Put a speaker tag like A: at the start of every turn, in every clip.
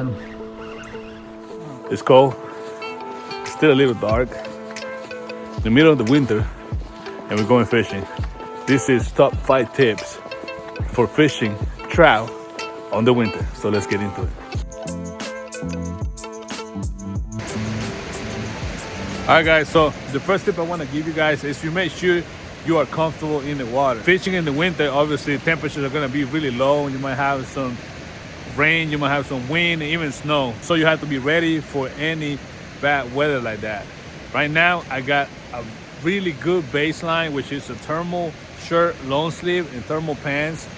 A: Got him.
B: It's cold. It's still a little dark. In the middle of the winter, and we're going fishing. This is top 5 tips for fishing trout on the winter. So let's get into it. All right, guys. So the first tip I want to give you guys is you make sure you are comfortable in the water. Fishing in the winter, obviously temperatures are going to be really low. You might have some rain, you might have some wind, and even snow. So you have to be ready for any bad weather like that. Right now, I got a really good baseline, which is a thermal shirt, long sleeve, and thermal pants.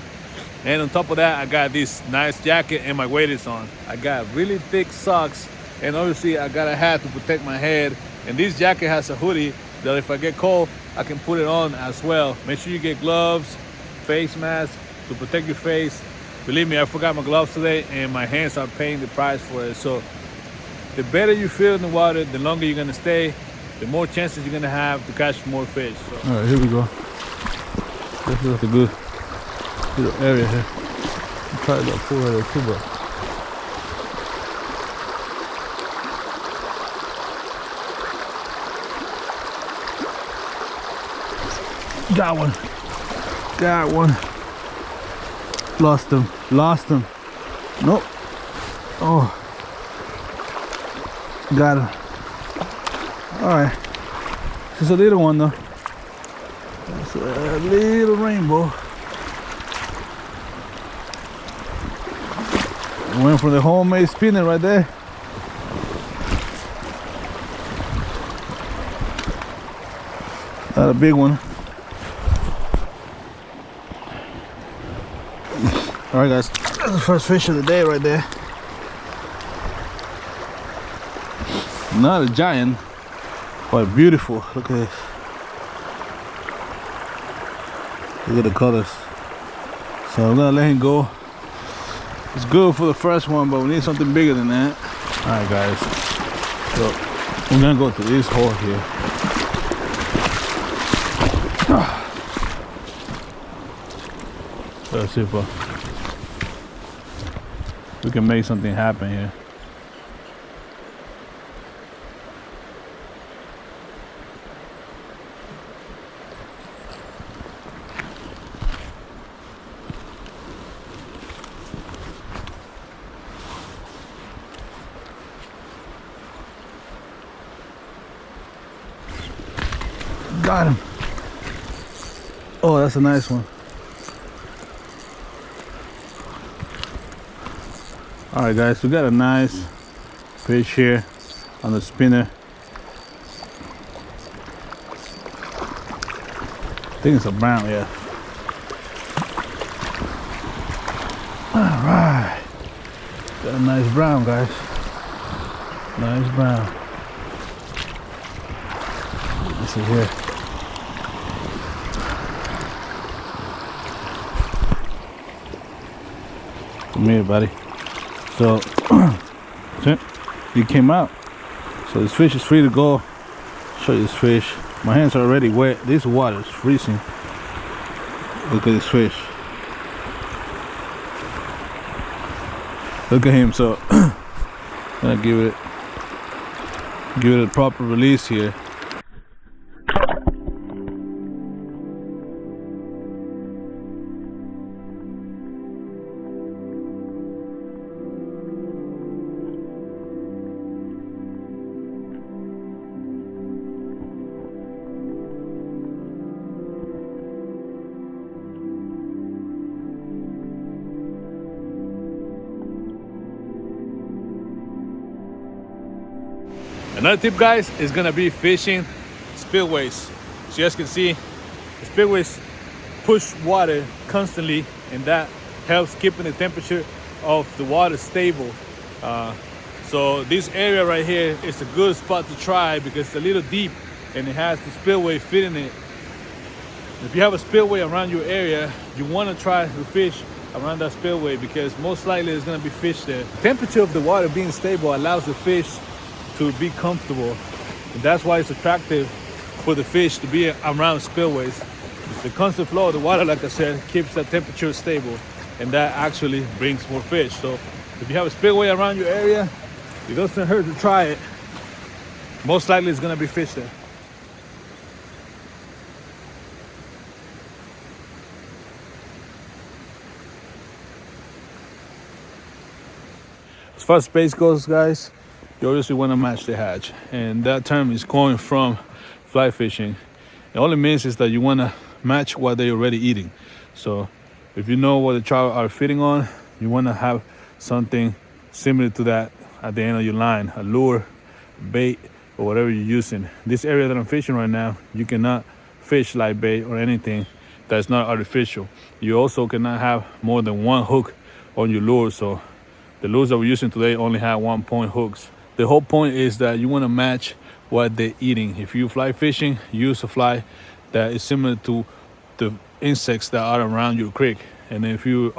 B: And on top of that, I got this nice jacket and my waders on. I got really thick socks, and obviously I got a hat to protect my head. And this jacket has a hoodie that if I get cold, I can put it on as well. Make sure you get gloves, face mask to protect your face. Believe me, I forgot my gloves today and my hands are paying the price for it. So the better you feel in the water, the longer you're gonna stay, the more chances you're gonna have to catch more fish. So. All right, here we go. This is a good little area here. I'm trying to pull it too, but got one. Got one. Lost him. Lost him. Nope. Oh. Got him. Alright. Just a little one though. That's a little rainbow. Went for the homemade spinner right there. Not a big one. Alright guys, that's the first fish of the day right there. Not a giant, but beautiful. Look at this. Look at the colors. So I'm gonna let him go. It's good for the first one, but we need something bigger than that. Alright guys, so we're gonna go to this hole here. Let's see if we can make something happen here. Got him. Oh, that's a nice one. All right guys, we got a nice fish here on the spinner. I think it's a brown, yeah. All right, got a nice brown, guys. Nice brown. This is here. Come here, buddy. So he came out. So this fish is free to go. Show you this fish. My hands are already wet. This water is freezing. Look at this fish. Look at him. So I'm gonna give it a proper release here. Another tip, guys, is gonna be fishing spillways. So you guys can see the spillways push water constantly, and that helps keeping the temperature of the water stable. So this area right here is a good spot to try because it's a little deep and it has the spillway fitting it. If you have a spillway around your area, you want to try to fish around that spillway because most likely there's going to be fish there. The temperature of the water being stable allows the fish to be comfortable, and that's why it's attractive for the fish to be around spillways. The constant flow of the water, like I said, keeps that temperature stable, and that actually brings more fish. So If you have a spillway around your area, it doesn't hurt to try it. Most likely it's gonna be fish there. As far as space goes, guys, you obviously want to match the hatch, and that term is coined from fly fishing. It only means is that you want to match what they're already eating. So if you know what the trout are feeding on, you want to have something similar to that at the end of your line, a lure, bait, or whatever you're using. This area that I'm fishing right now, you cannot fish live bait or anything that's not artificial. You also cannot have more than one hook on your lure. So the lures that we're using today only have 1-point hooks. The whole point is that you want to match what they're eating. If you fly fishing, use a fly that is similar to the insects that are around your creek. And if you're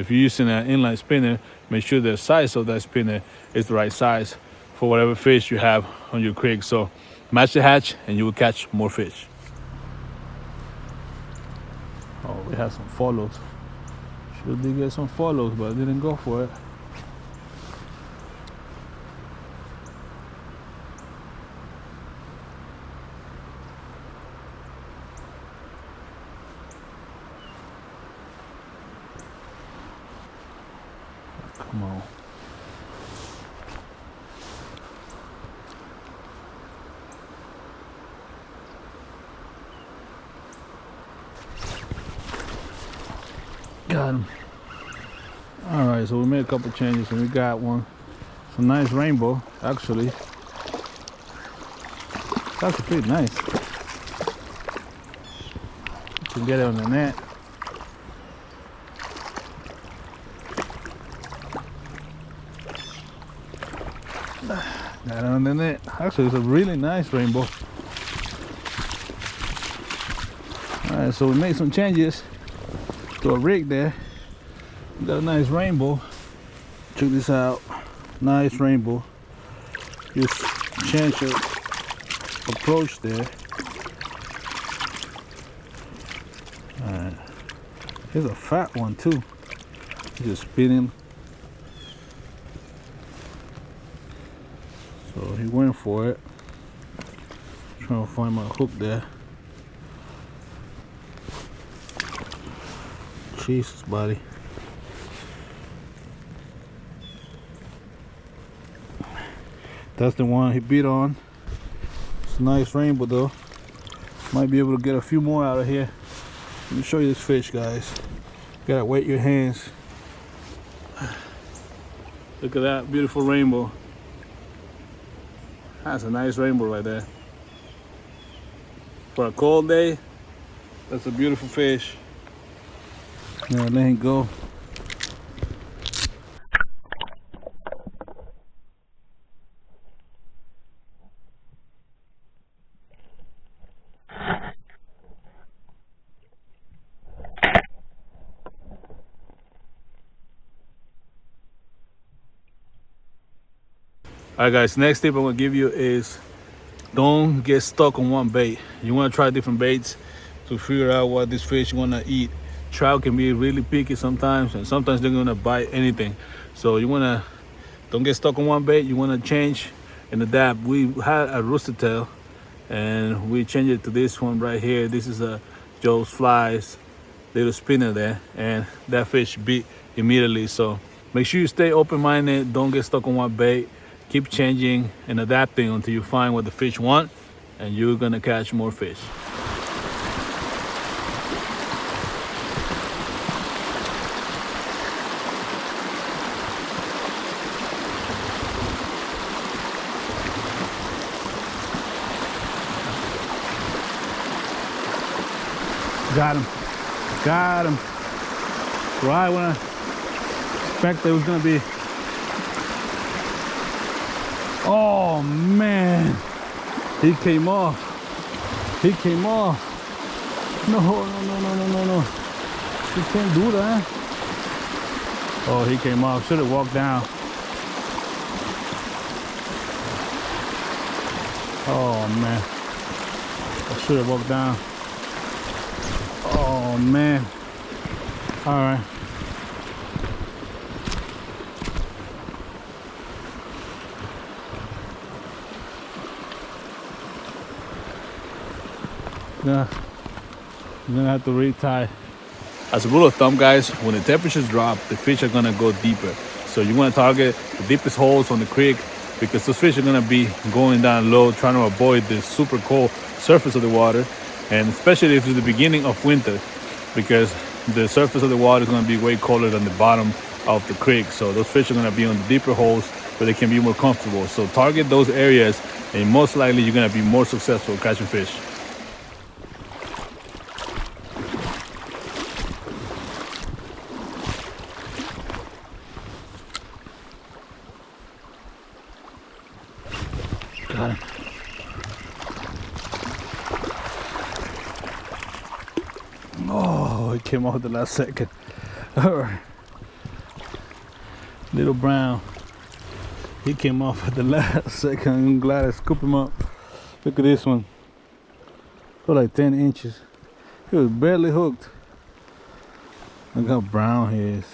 B: using an inline spinner, make sure the size of that spinner is the right size for whatever fish you have on your creek. So match the hatch and you will catch more fish. Oh, we have some follows. Should did get some follows, but I didn't go for it. Come on. Got him. All right, so we made a couple changes and we got one. It's a nice rainbow, actually. It's actually pretty nice. You can get it on the net. Got it on the net. Actually, it's a really nice rainbow. All right, so we made some changes to a rig there. We got a nice rainbow. Check this out. Nice rainbow. Just change your approach there. Alright. Here's a fat one too. Just spinning. So he went for it. Trying to find my hook there. Jesus, buddy. That's the one he beat on. It's a nice rainbow though. Might be able to get a few more out of here. Let me show you this fish, guys. You gotta wet your hands. Look at that beautiful rainbow. That's a nice rainbow right there. For a cold day, that's a beautiful fish. Now let him go. Alright guys, next tip I'm gonna give you is don't get stuck on one bait. You wanna try different baits to figure out what this fish wanna eat. Trout can be really picky sometimes, and sometimes they're gonna bite anything. So you wanna don't get stuck on one bait. You wanna change and adapt. We had a rooster tail and we changed it to this one right here. This is a Joe's Flies little spinner there, and that fish bit immediately. So make sure you stay open-minded. Don't get stuck on one bait. Keep changing and adapting until you find what the fish want, and you're gonna catch more fish. Got him. Got him. Right when I expected it was gonna be. Oh man, he came off. He came off. No, no, no, no, no, no, no. He can't do that. Oh, he came off. Should have walked down. Oh man, I should have walked down. Oh man. All right. Yeah, you're gonna have to retie. As a rule of thumb, guys, when the temperatures drop, the fish are gonna go deeper. So you want to target the deepest holes on the creek because those fish are gonna be going down low, trying to avoid the super cold surface of the water, and especially if it's the beginning of winter, because the surface of the water is gonna be way colder than the bottom of the creek. So those fish are gonna be on the deeper holes where they can be more comfortable. So target those areas, and most likely you're gonna be more successful catching fish. Got him. Oh, it came off at the last second. All right. Little brown. He came off at the last second. I'm glad I scooped him up. Look at this one. For like 10 inches. He was barely hooked. Look how brown he is.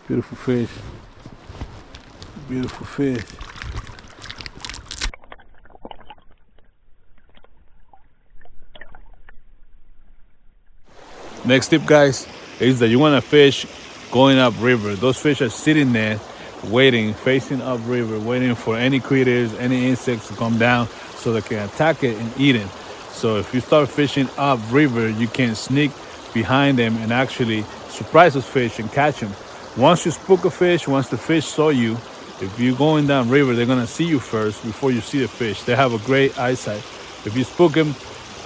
B: Beautiful fish. Beautiful fish. Next tip, guys, is that you want to fish going upriver. Those fish are sitting there waiting, facing upriver, waiting for any critters, any insects to come down so they can attack it and eat it. So if you start fishing upriver, you can sneak behind them and actually surprise those fish and catch them. Once you spook a fish, once the fish saw you, if you're going down river, they're gonna see you first before you see the fish. They have a great eyesight. If you spook them,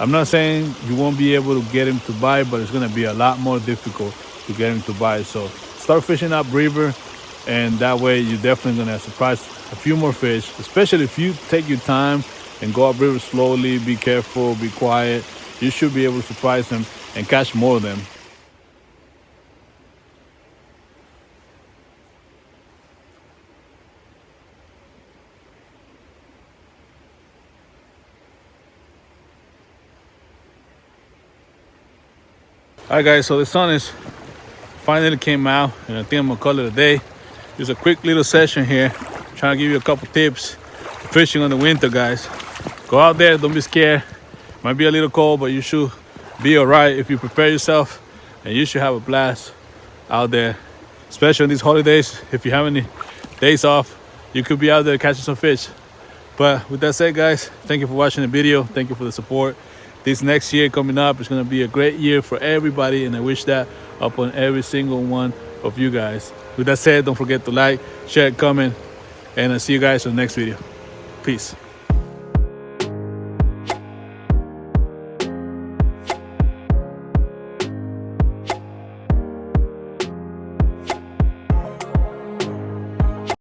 B: I'm not saying you won't be able to get him to bite, but it's gonna be a lot more difficult to get him to bite. So start fishing up river, and that way you're definitely gonna surprise a few more fish, especially if you take your time and go up river slowly, be careful, be quiet. You should be able to surprise them and catch more of them. All right, guys, so the sun is finally came out, and I think I'm gonna call it a day. Just a quick little session here, trying to give you a couple tips for fishing on the winter, guys. Go out there, don't be scared. Might be a little cold, but you should be all right if you prepare yourself, and you should have a blast out there, especially on these holidays. If you have any days off, you could be out there catching some fish. But with that said, guys, thank you for watching the video. Thank you for the support. This next year coming up is going to be a great year for everybody, and I wish that upon every single one of you guys. With that said, don't forget to like, share, comment, and I'll see you guys in the next video. Peace.